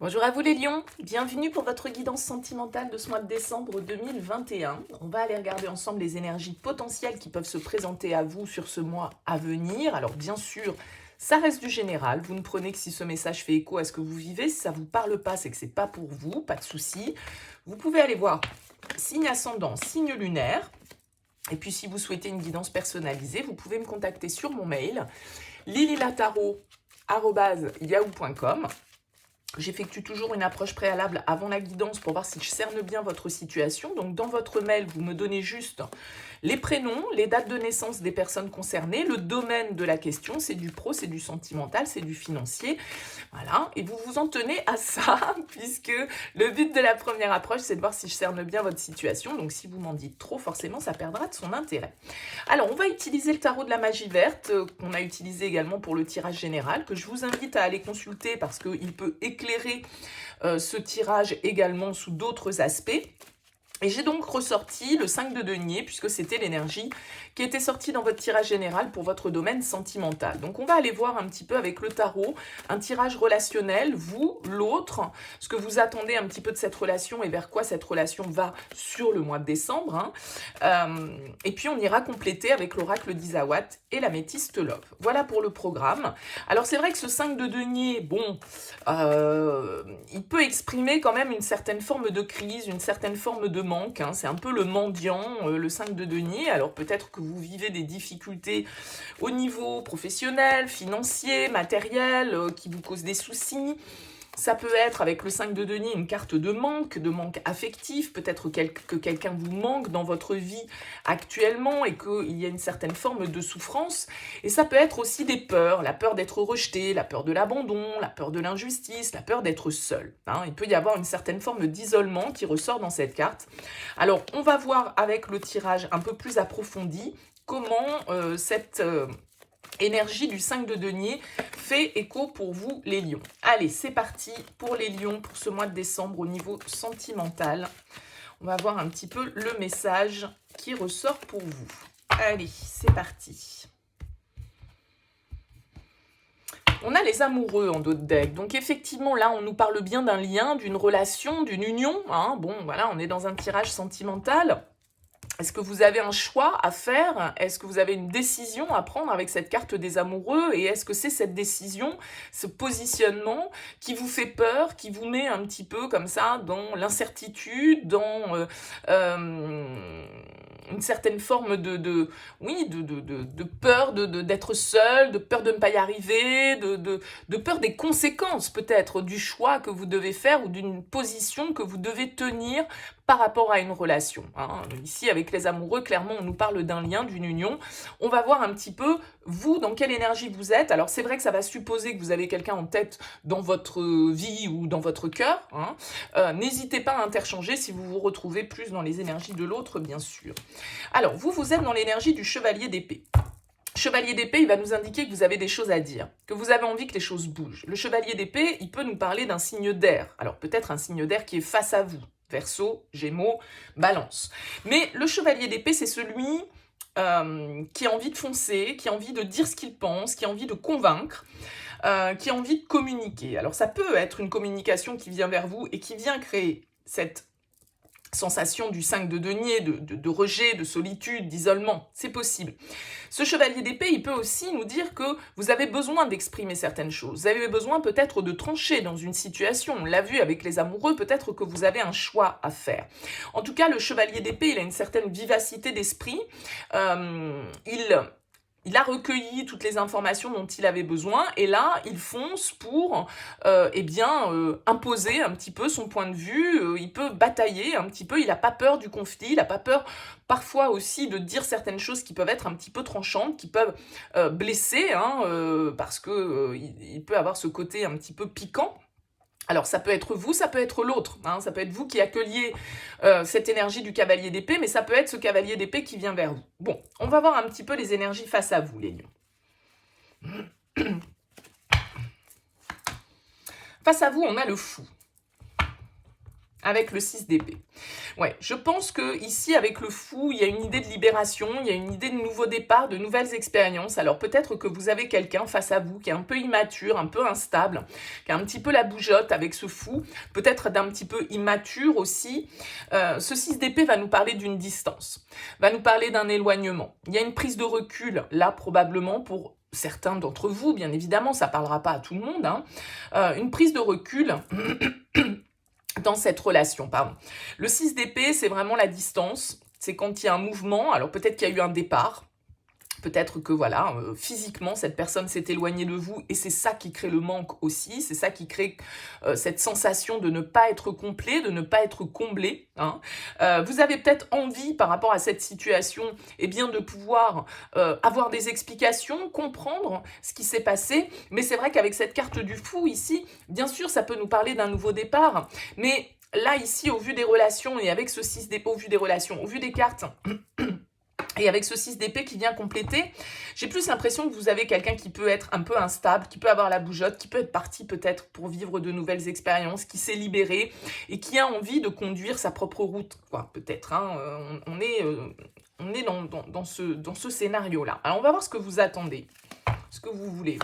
Bonjour à vous les lions, bienvenue pour votre guidance sentimentale de ce mois de décembre 2021. On va aller regarder ensemble les énergies potentielles qui peuvent se présenter à vous sur ce mois à venir. Alors bien sûr, ça reste du général, vous ne prenez que si ce message fait écho à ce que vous vivez. Si ça ne vous parle pas, c'est que ce n'est pas pour vous, pas de souci. Vous pouvez aller voir signe ascendant, signe lunaire. Et puis si vous souhaitez une guidance personnalisée, vous pouvez me contacter sur mon mail lililataro@yahoo.com. J'effectue toujours une approche préalable avant la guidance pour voir si je cerne bien votre situation. Donc dans votre mail, vous me donnez juste les prénoms, les dates de naissance des personnes concernées, le domaine de la question, c'est du pro, c'est du sentimental, c'est du financier. Voilà, et vous vous en tenez à ça, puisque le but de la première approche, c'est de voir si je cerne bien votre situation. Donc si vous m'en dites trop, forcément, ça perdra de son intérêt. Alors, on va utiliser le tarot de la magie verte, qu'on a utilisé également pour le tirage général, que je vous invite à aller consulter parce qu'il peut éclairer ce tirage également sous d'autres aspects. Et j'ai donc ressorti le 5 de denier, puisque c'était l'énergie qui était sortie dans votre tirage général pour votre domaine sentimental. Donc on va aller voir un petit peu avec le tarot, un tirage relationnel, vous, l'autre, ce que vous attendez un petit peu de cette relation et vers quoi cette relation va sur le mois de décembre. Et puis on ira compléter avec l'oracle d'Isawat et la métiste Love. Voilà pour le programme. Alors c'est vrai que ce 5 de denier, bon, il peut exprimer quand même une certaine forme de crise, une certaine forme de manque, c'est un peu le mendiant, le 5 de denier. Alors peut-être que vous vivez des difficultés au niveau professionnel, financier, matériel, qui vous causent des soucis. Ça peut être, avec le 5 de denier, une carte de manque affectif. Peut-être que quelqu'un vous manque dans votre vie actuellement et qu'il y a une certaine forme de souffrance. Et ça peut être aussi des peurs, la peur d'être rejeté, la peur de l'abandon, la peur de l'injustice, la peur d'être seul. Il peut y avoir une certaine forme d'isolement qui ressort dans cette carte. Alors, on va voir avec le tirage un peu plus approfondi comment cette énergie du 5 de denier fait écho pour vous les lions. Allez, c'est parti pour les lions pour ce mois de décembre au niveau sentimental. On va voir un petit peu le message qui ressort pour vous. Allez, c'est parti. On a les amoureux en dos de deck. Donc effectivement, là, on nous parle bien d'un lien, d'une relation, d'une union. Bon, voilà, on est dans un tirage sentimental. Est-ce que vous avez un choix à faire? Est-ce que vous avez une décision à prendre avec cette carte des amoureux? Et est-ce que c'est cette décision, ce positionnement qui vous fait peur, qui vous met un petit peu comme ça dans l'incertitude, dans une certaine forme de peur d'être seul, de peur de ne pas y arriver, de peur des conséquences peut-être du choix que vous devez faire ou d'une position que vous devez tenir par rapport à une relation. Ici, avec les amoureux, clairement, on nous parle d'un lien, d'une union. On va voir un petit peu, vous, dans quelle énergie vous êtes. Alors, c'est vrai que ça va supposer que vous avez quelqu'un en tête dans votre vie ou dans votre cœur. N'hésitez pas à interchanger si vous vous retrouvez plus dans les énergies de l'autre, bien sûr. Alors, vous êtes dans l'énergie du chevalier d'épée. Chevalier d'épée, il va nous indiquer que vous avez des choses à dire, que vous avez envie que les choses bougent. Le chevalier d'épée, il peut nous parler d'un signe d'air. Alors, peut-être un signe d'air qui est face à vous. Verseau, Gémeaux, Balance. Mais le chevalier d'épée, c'est celui qui a envie de foncer, qui a envie de dire ce qu'il pense, qui a envie de convaincre, qui a envie de communiquer. Alors ça peut être une communication qui vient vers vous et qui vient créer cette sensation du 5 de denier, de rejet, de solitude, d'isolement, c'est possible. Ce chevalier d'épée, il peut aussi nous dire que vous avez besoin d'exprimer certaines choses. Vous avez besoin peut-être de trancher dans une situation. On l'a vu avec les amoureux, peut-être que vous avez un choix à faire. En tout cas, le chevalier d'épée, il a une certaine vivacité d'esprit. Il a recueilli toutes les informations dont il avait besoin et là, il fonce pour imposer un petit peu son point de vue. Il peut batailler un petit peu, il n'a pas peur du conflit, il n'a pas peur parfois aussi de dire certaines choses qui peuvent être un petit peu tranchantes, qui peuvent blesser, parce qu'il peut avoir ce côté un petit peu piquant. Alors ça peut être vous, ça peut être l'autre, ça peut être vous qui accueilliez cette énergie du cavalier d'épée, mais ça peut être ce cavalier d'épée qui vient vers vous. Bon, on va voir un petit peu les énergies face à vous, les lions. Face à vous, on a le fou. avec le 6 d'épée. Ouais, je pense que ici, avec le fou, il y a une idée de libération, il y a une idée de nouveau départ, de nouvelles expériences. Alors peut-être que vous avez quelqu'un face à vous qui est un peu immature, un peu instable, qui a un petit peu la bougeotte avec ce fou, peut-être d'un petit peu immature aussi. Ce 6 d'épée va nous parler d'une distance, va nous parler d'un éloignement. Il y a une prise de recul, là, probablement, pour certains d'entre vous, bien évidemment, ça ne parlera pas à tout le monde, hein. Une prise de recul dans cette relation, pardon. Le 6 d'épée, c'est vraiment la distance, c'est quand il y a un mouvement, alors peut-être qu'il y a eu un départ, peut-être que voilà, physiquement, cette personne s'est éloignée de vous et c'est ça qui crée le manque aussi, c'est ça qui crée cette sensation de ne pas être complet, de ne pas être comblé, hein. Vous avez peut-être envie par rapport à cette situation eh bien, de pouvoir avoir des explications, comprendre ce qui s'est passé, mais c'est vrai qu'avec cette carte du fou ici, bien sûr, ça peut nous parler d'un nouveau départ, mais là, ici, au vu des relations et avec ce 6 d'épée, au vu des relations, au vu des cartes... Et avec ce 6 d'épée qui vient compléter, j'ai plus l'impression que vous avez quelqu'un qui peut être un peu instable, qui peut avoir la bougeotte, qui peut être parti peut-être pour vivre de nouvelles expériences, qui s'est libéré et qui a envie de conduire sa propre route, quoi, peut-être. Hein, on est dans ce scénario-là. Alors, on va voir ce que vous attendez, ce que vous voulez.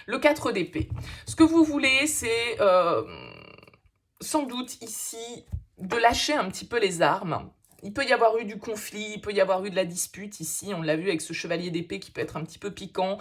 Le 4 d'épée. Ce que vous voulez, c'est sans doute ici de lâcher un petit peu les armes. Il peut y avoir eu du conflit, il peut y avoir eu de la dispute ici, on l'a vu avec ce chevalier d'épée qui peut être un petit peu piquant.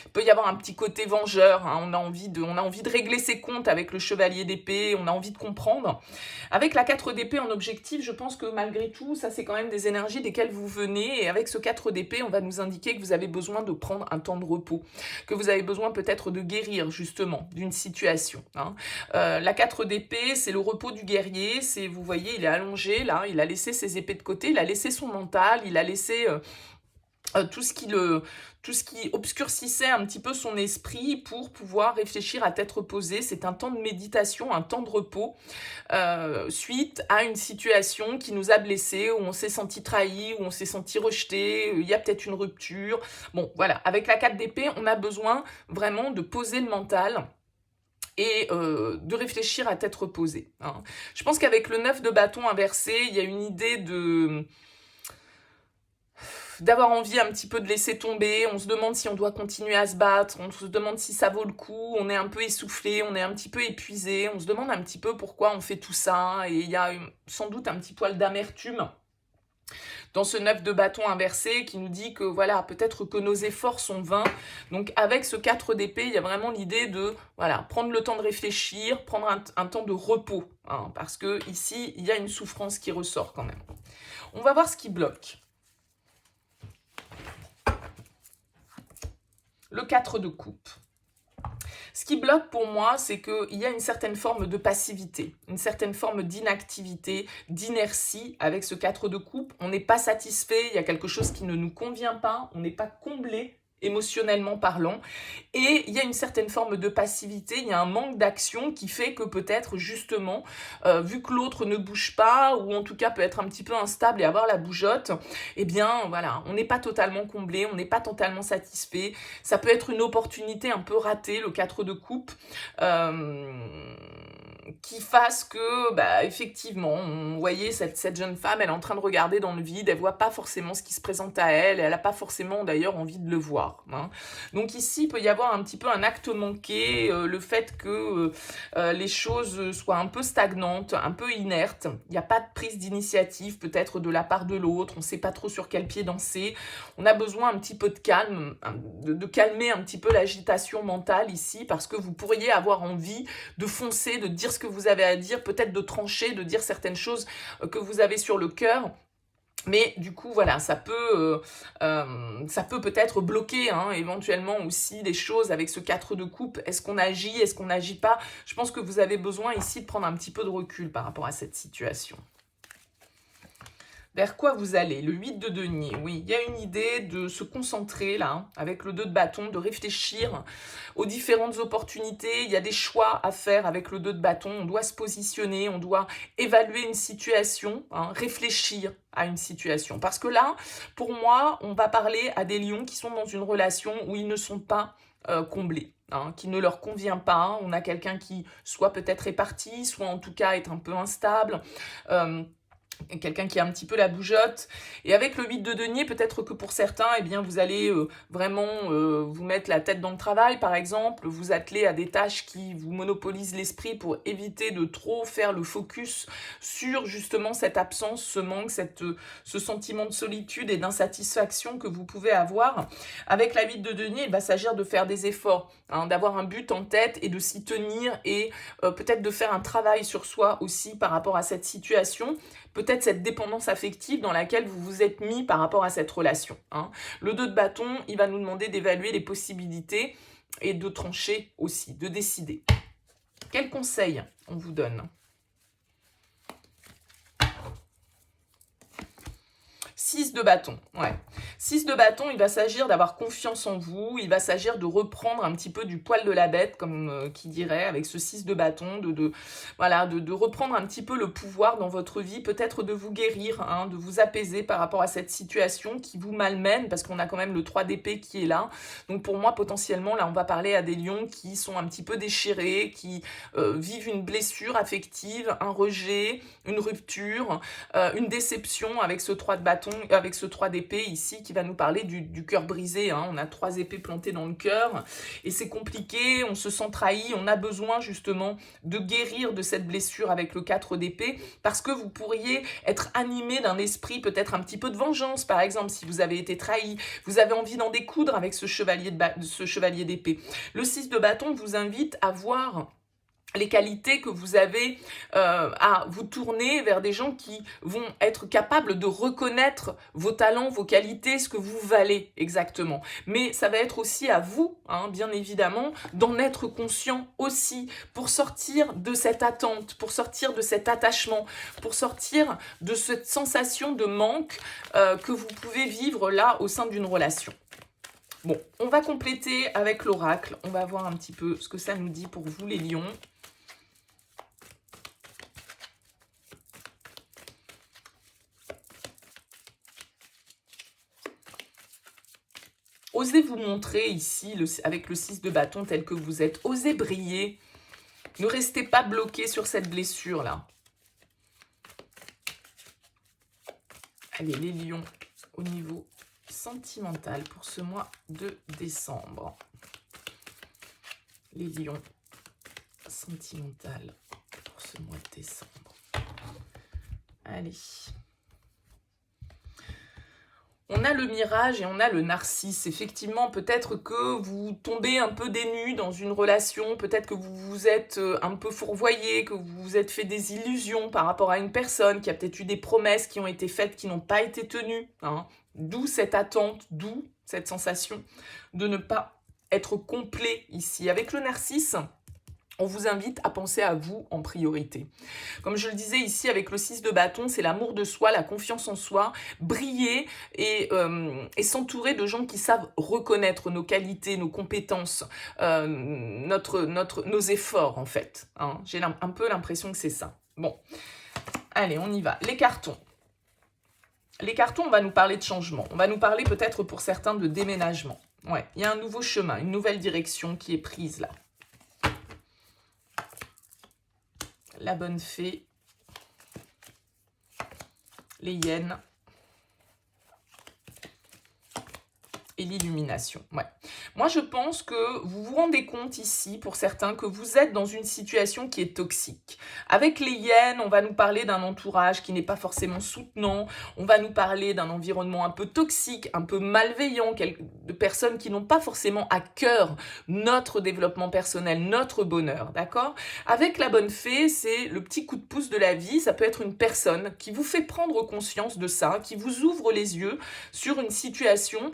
Il peut y avoir un petit côté vengeur, hein. On a envie de régler ses comptes avec le chevalier d'épée, on a envie de comprendre. Avec la 4 d'épée en objectif, je pense que malgré tout, ça c'est quand même des énergies desquelles vous venez. Et avec ce 4 d'épée, on va nous indiquer que vous avez besoin de prendre un temps de repos, que vous avez besoin peut-être de guérir justement d'une situation, hein. La 4 d'épée, c'est le repos du guerrier, c'est, vous voyez, il est allongé là, il a laissé ses épées de côté, il a laissé son mental, il a laissé tout ce qui obscurcissait un petit peu son esprit pour pouvoir réfléchir à tête reposée. C'est un temps de méditation, un temps de repos, suite à une situation qui nous a blessés, où on s'est senti trahi, où on s'est senti rejeté, il y a peut-être une rupture. Bon, voilà, avec la 4 d'épée, on a besoin vraiment de poser le mental et de réfléchir à tête reposée, hein. Je pense qu'avec le 9 de bâton inversé, il y a une idée d'avoir envie un petit peu de laisser tomber, on se demande si on doit continuer à se battre, on se demande si ça vaut le coup, on est un peu essoufflé, on est un petit peu épuisé, on se demande un petit peu pourquoi on fait tout ça, et il y a sans doute un petit poil d'amertume dans ce 9 de bâton inversé qui nous dit que voilà, peut-être que nos efforts sont vains. Donc avec ce 4 d'épée, il y a vraiment l'idée de voilà, prendre le temps de réfléchir, prendre un temps de repos, hein, parce que ici, il y a une souffrance qui ressort quand même. On va voir ce qui bloque. Le 4 de coupe. Ce qui bloque pour moi, c'est qu'il y a une certaine forme de passivité, une certaine forme d'inactivité, d'inertie avec ce 4 de coupe. On n'est pas satisfait, il y a quelque chose qui ne nous convient pas, on n'est pas comblé émotionnellement parlant, et il y a une certaine forme de passivité, il y a un manque d'action qui fait que peut-être justement, vu que l'autre ne bouge pas, ou en tout cas peut être un petit peu instable et avoir la bougeotte, eh bien voilà, on n'est pas totalement comblé, on n'est pas totalement satisfait, ça peut être une opportunité un peu ratée, le 4 de coupe, qui fasse que, bah, effectivement, vous voyez, cette jeune femme, elle est en train de regarder dans le vide, elle voit pas forcément ce qui se présente à elle, elle n'a pas forcément d'ailleurs envie de le voir, hein. Donc ici, il peut y avoir un petit peu un acte manqué, le fait que les choses soient un peu stagnantes, un peu inertes, il n'y a pas de prise d'initiative peut-être de la part de l'autre, on ne sait pas trop sur quel pied danser, on a besoin un petit peu de calme, de calmer un petit peu l'agitation mentale ici, parce que vous pourriez avoir envie de foncer, de dire ce que vous avez à dire, peut-être de trancher, de dire certaines choses que vous avez sur le cœur. Mais du coup, voilà, ça peut peut-être bloquer, hein, éventuellement aussi des choses avec ce 4 de coupe. Est-ce qu'on agit, est-ce qu'on n'agit pas? Je pense que vous avez besoin ici de prendre un petit peu de recul par rapport à cette situation. Vers quoi vous allez? Le 8 de denier, oui, il y a une idée de se concentrer là, hein, avec le 2 de bâton, de réfléchir aux différentes opportunités. Il y a des choix à faire avec le 2 de bâton, on doit se positionner, on doit évaluer une situation, hein, réfléchir à une situation. Parce que là, pour moi, on va parler à des lions qui sont dans une relation où ils ne sont pas comblés. hein, qui ne leur convient pas. On a quelqu'un qui soit peut-être est parti, soit en tout cas est un peu instable. Quelqu'un qui a un petit peu la bougeotte. Et avec le 8 de denier, peut-être que pour certains, eh bien, vous allez vraiment vous mettre la tête dans le travail, par exemple, vous atteler à des tâches qui vous monopolisent l'esprit pour éviter de trop faire le focus sur justement cette absence, ce manque, ce sentiment de solitude et d'insatisfaction que vous pouvez avoir. Avec la 8 de denier, il va s'agir de faire des efforts, hein, d'avoir un but en tête et de s'y tenir et peut-être de faire un travail sur soi aussi par rapport à cette situation. Peut-être cette dépendance affective dans laquelle vous vous êtes mis par rapport à cette relation. Hein. Le 2 de bâton, il va nous demander d'évaluer les possibilités et de trancher aussi, de décider. Quels conseils on vous donne ? 6 de bâton, ouais. 6 de bâton, il va s'agir d'avoir confiance en vous, il va s'agir de reprendre un petit peu du poil de la bête, comme qui dirait, avec ce 6 de bâton, de reprendre un petit peu le pouvoir dans votre vie, peut-être de vous guérir, hein, de vous apaiser par rapport à cette situation qui vous malmène, parce qu'on a quand même le 3 d'épée qui est là. Donc pour moi, potentiellement, là, on va parler à des lions qui sont un petit peu déchirés, qui vivent une blessure affective, un rejet, une rupture, une déception avec ce 3 de bâton, avec ce 3 d'épée ici qui va nous parler du cœur brisé, hein. On a 3 épées plantées dans le cœur et c'est compliqué, on se sent trahi, on a besoin justement de guérir de cette blessure avec le 4 d'épée parce que vous pourriez être animé d'un esprit peut-être un petit peu de vengeance, par exemple si vous avez été trahi, vous avez envie d'en découdre avec ce chevalier d'épée. Le 6 de bâton vous invite à voir les qualités que vous avez à vous tourner vers des gens qui vont être capables de reconnaître vos talents, vos qualités, ce que vous valez exactement. Mais ça va être aussi à vous, hein, bien évidemment, d'en être conscient aussi pour sortir de cette attente, pour sortir de cet attachement, pour sortir de cette sensation de manque que vous pouvez vivre là au sein d'une relation. Bon, on va compléter avec l'oracle. On va voir un petit peu ce que ça nous dit pour vous, les lions. Osez vous montrer ici, avec le 6 de bâton tel que vous êtes. Osez briller. Ne restez pas bloqué sur cette blessure-là. Allez, les lions, au niveau sentimental pour ce mois de décembre. Les lions, sentimental pour ce mois de décembre. Allez. On a le mirage et on a le narcisse. Effectivement, peut-être que vous tombez un peu dénu dans une relation, peut-être que vous vous êtes un peu fourvoyé, que vous vous êtes fait des illusions par rapport à une personne qui a peut-être eu des promesses qui ont été faites, qui n'ont pas été tenues. Hein. D'où cette attente, d'où cette sensation de ne pas être complet ici. Avec le narcisse, on vous invite à penser à vous en priorité. Comme je le disais ici avec le 6 de bâton, c'est l'amour de soi, la confiance en soi, briller et s'entourer de gens qui savent reconnaître nos qualités, nos compétences, nos efforts en fait. Hein. J'ai un peu l'impression que c'est ça. Bon, allez, on y va. Les cartons. Les cartons, on va nous parler de changement. On va nous parler peut-être pour certains de déménagement. Ouais, il y a un nouveau chemin, une nouvelle direction qui est prise là. La bonne fée, les hyènes et l'illumination. Ouais. Moi, je pense que vous vous rendez compte ici, pour certains, que vous êtes dans une situation qui est toxique. Avec les hyènes, on va nous parler d'un entourage qui n'est pas forcément soutenant. On va nous parler d'un environnement un peu toxique, un peu malveillant, de personnes qui n'ont pas forcément à cœur notre développement personnel, notre bonheur, d'accord ? Avec la bonne fée, c'est le petit coup de pouce de la vie. Ça peut être une personne qui vous fait prendre conscience de ça, qui vous ouvre les yeux sur une situation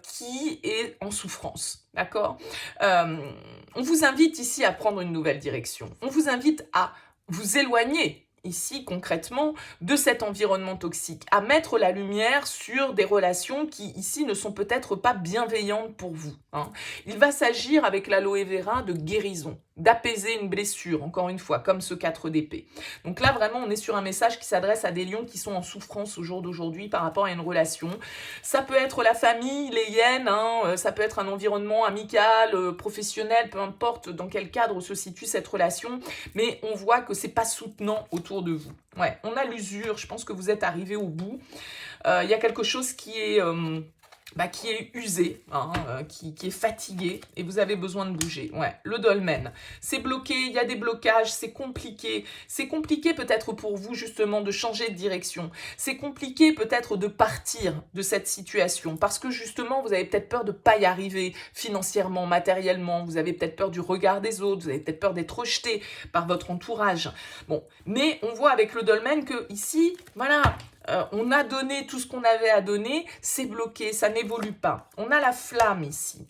qui est en souffrance, d'accord ? On vous invite ici à prendre une nouvelle direction. On vous invite à vous éloigner ici concrètement de cet environnement toxique, à mettre la lumière sur des relations qui ici ne sont peut-être pas bienveillantes pour vous. Hein. Il va s'agir avec l'aloe vera de guérison. d'apaiser une blessure, encore une fois, comme ce 4 d'épée. Donc là, vraiment, on est sur un message qui s'adresse à des lions qui sont en souffrance au jour d'aujourd'hui par rapport à une relation. Ça peut être la famille, les hyènes, hein, ça peut être un environnement amical, professionnel, peu importe dans quel cadre se situe cette relation, mais on voit que c'est pas soutenant autour de vous. Ouais, on a l'usure, je pense que vous êtes arrivé au bout. Il y a quelque chose qui est usé, hein, qui est fatigué, et vous avez besoin de bouger. Ouais, le dolmen, c'est bloqué, il y a des blocages, c'est compliqué. C'est compliqué peut-être pour vous justement de changer de direction. C'est compliqué peut-être de partir de cette situation, parce que justement vous avez peut-être peur de ne pas y arriver financièrement, matériellement, vous avez peut-être peur du regard des autres, vous avez peut-être peur d'être rejeté par votre entourage. Bon, mais on voit avec le dolmen que ici, voilà, on a donné tout ce qu'on avait à donner, c'est bloqué, ça n'évolue pas. On a la flamme ici.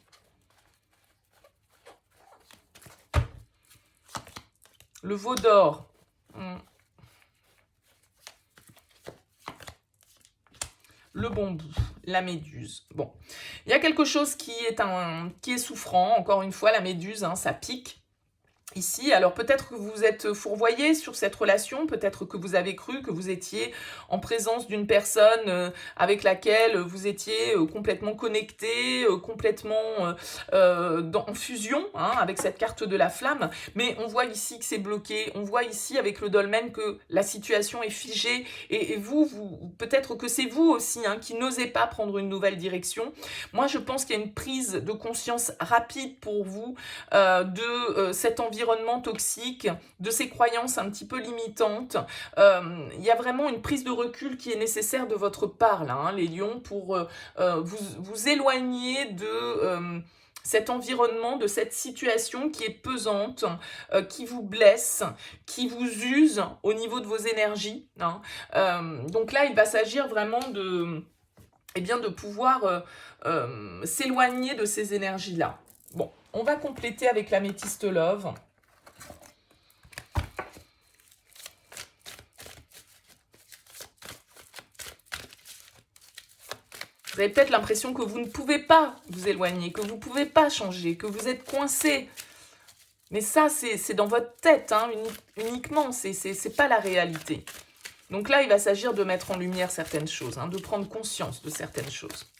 Le veau d'or. Le bambou, la méduse. Bon, il y a quelque chose qui est souffrant. Encore une fois, la méduse, hein, ça pique. Ici, alors peut-être que vous vous êtes fourvoyé sur cette relation, peut-être que vous avez cru que vous étiez en présence d'une personne avec laquelle vous étiez complètement connecté, complètement en fusion, hein, avec cette carte de la flamme, mais on voit ici que c'est bloqué, on voit ici avec le dolmen que la situation est figée, et vous peut-être que c'est vous aussi, hein, qui n'osez pas prendre une nouvelle direction. Moi, je pense qu'il y a une prise de conscience rapide pour vous de cet environnement toxique, de ces croyances un petit peu limitantes. Il y a vraiment une prise de recul qui est nécessaire de votre part, là, hein, les lions, pour vous éloigner de cet environnement, de cette situation qui est pesante, qui vous blesse, qui vous use au niveau de vos énergies, hein. Donc là, il va s'agir vraiment de pouvoir s'éloigner de ces énergies-là. Bon, on va compléter avec l'améthyste love. Vous avez peut-être l'impression que vous ne pouvez pas vous éloigner, que vous ne pouvez pas changer, que vous êtes coincé. Mais ça, c'est dans votre tête, hein, uniquement, c'est pas la réalité. Donc là, il va s'agir de mettre en lumière certaines choses, hein, de prendre conscience de certaines choses.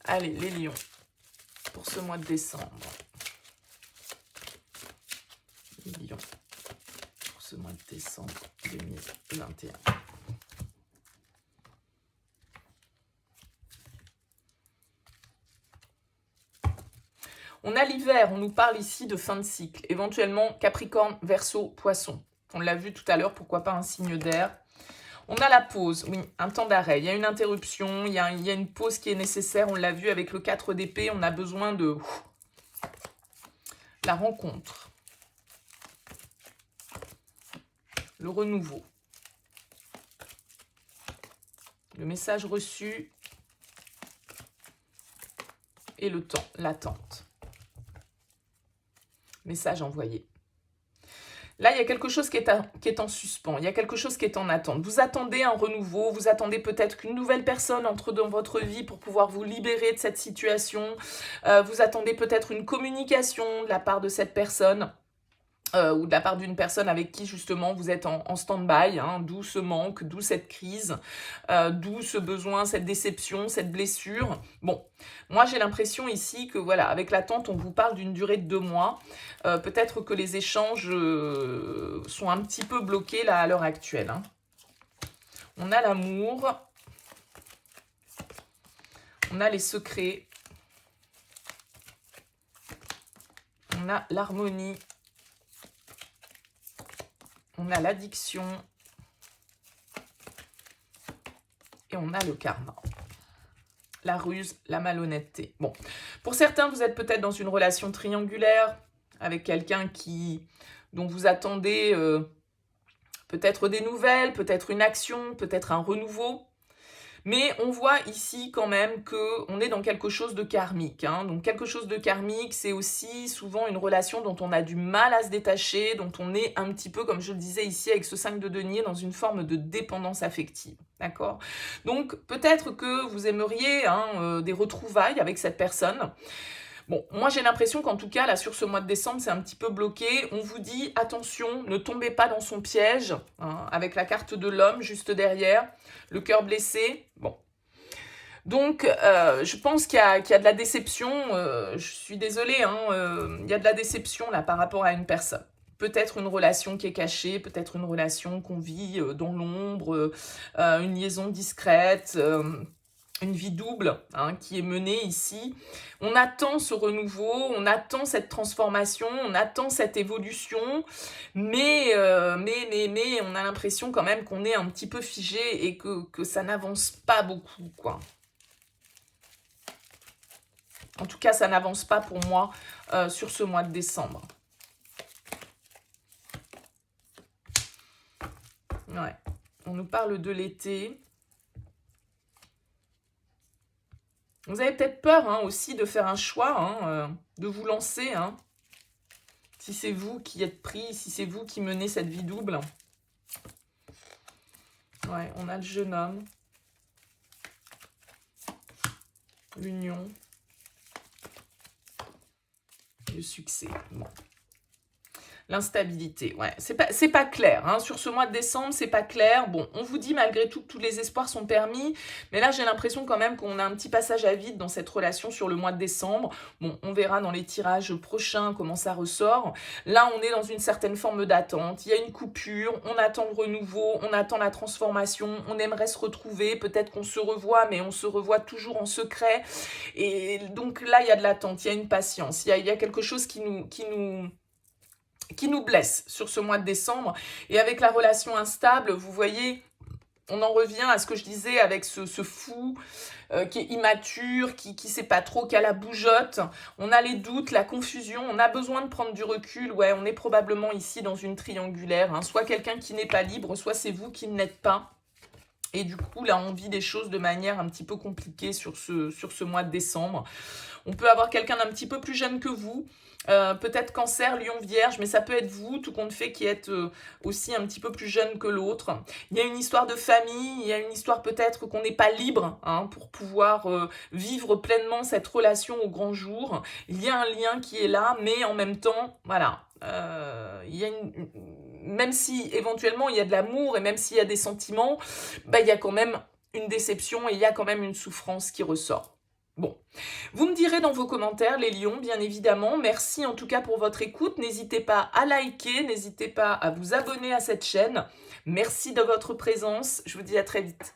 Allez, les lions, pour ce mois de décembre. Les lions, pour ce mois de décembre 2021. On a l'hiver, on nous parle ici de fin de cycle, éventuellement Capricorne, Verseau, Poisson. On l'a vu tout à l'heure, pourquoi pas un signe d'air. On a la pause, oui, un temps d'arrêt. Il y a une interruption, il y a une pause qui est nécessaire. On l'a vu avec le 4 d'épée, on a besoin de la rencontre, le renouveau, le message reçu et le temps, l'attente. Message envoyé. Là, il y a quelque chose qui est en suspens, il y a quelque chose qui est en attente. Vous attendez un renouveau, vous attendez peut-être qu'une nouvelle personne entre dans votre vie pour pouvoir vous libérer de cette situation. Vous attendez peut-être une communication de la part de cette personne. Ou de la part d'une personne avec qui justement vous êtes en stand-by, hein, d'où ce manque, d'où cette crise, d'où ce besoin, cette déception, cette blessure. Bon, moi j'ai l'impression ici que voilà, avec l'attente, on vous parle d'une durée de 2 mois. Peut-être que les échanges sont un petit peu bloqués là à l'heure actuelle, hein. On a l'amour, on a les secrets, on a l'harmonie, on a l'addiction et on a le karma. La ruse, la malhonnêteté. Bon, pour certains, vous êtes peut-être dans une relation triangulaire avec quelqu'un dont vous attendez peut-être des nouvelles, peut-être une action, peut-être un renouveau. Mais on voit ici quand même qu'on est dans quelque chose de karmique, hein. Donc quelque chose de karmique, c'est aussi souvent une relation dont on a du mal à se détacher, dont on est un petit peu, comme je le disais ici avec ce 5 de denier, dans une forme de dépendance affective. D'accord? Donc peut-être que vous aimeriez des retrouvailles avec cette personne. Bon, moi j'ai l'impression qu'en tout cas, là, sur ce mois de décembre, c'est un petit peu bloqué. On vous dit, attention, ne tombez pas dans son piège, hein, avec la carte de l'homme juste derrière, le cœur blessé. Bon. Donc, je pense qu'il y a de la déception. Je suis désolée, hein, il y a de la déception là par rapport à une personne. Peut-être une relation qui est cachée, peut-être une relation qu'on vit dans l'ombre, une liaison discrète, une vie double, hein, qui est menée ici. On attend ce renouveau, on attend cette transformation, on attend cette évolution, mais on a l'impression quand même qu'on est un petit peu figé et que ça n'avance pas beaucoup, quoi. En tout cas, ça n'avance pas pour moi sur ce mois de décembre. Ouais. On nous parle de l'été. Vous avez peut-être peur, hein, aussi de faire un choix, hein, de vous lancer. Hein, si c'est vous qui êtes pris, si c'est vous qui menez cette vie double. Ouais, on a le jeune homme. L'union. Le succès. Bon. L'instabilité, ouais, c'est pas clair, hein. Sur ce mois de décembre, c'est pas clair. Bon, on vous dit malgré tout que tous les espoirs sont permis, mais là, j'ai l'impression quand même qu'on a un petit passage à vide dans cette relation sur le mois de décembre. Bon, on verra dans les tirages prochains comment ça ressort. Là, on est dans une certaine forme d'attente. Il y a une coupure, on attend le renouveau, on attend la transformation, on aimerait se retrouver, peut-être qu'on se revoit, mais on se revoit toujours en secret. Et donc là, il y a de l'attente, il y a une patience, il y a quelque chose qui nous blesse sur ce mois de décembre. Et avec la relation instable, vous voyez, on en revient à ce que je disais avec ce fou qui est immature, qui sait pas trop, qui a la bougeotte. On a les doutes, la confusion, on a besoin de prendre du recul. Ouais, on est probablement ici dans une triangulaire, hein. Soit quelqu'un qui n'est pas libre, soit c'est vous qui ne l'êtes pas. Et du coup, là, on vit des choses de manière un petit peu compliquée sur ce mois de décembre. On peut avoir quelqu'un d'un petit peu plus jeune que vous, peut-être Cancer, Lion, Vierge, mais ça peut être vous, tout compte fait, qui êtes aussi un petit peu plus jeune que l'autre. Il y a une histoire de famille, il y a une histoire peut-être qu'on n'est pas libre, hein, pour pouvoir vivre pleinement cette relation au grand jour. Il y a un lien qui est là, mais en même temps, voilà, il y a même si éventuellement il y a de l'amour et même s'il y a des sentiments, bah, il y a quand même une déception et il y a quand même une souffrance qui ressort. Bon, vous me direz dans vos commentaires, les lions, bien évidemment. Merci en tout cas pour votre écoute. N'hésitez pas à liker, n'hésitez pas à vous abonner à cette chaîne. Merci de votre présence. Je vous dis à très vite.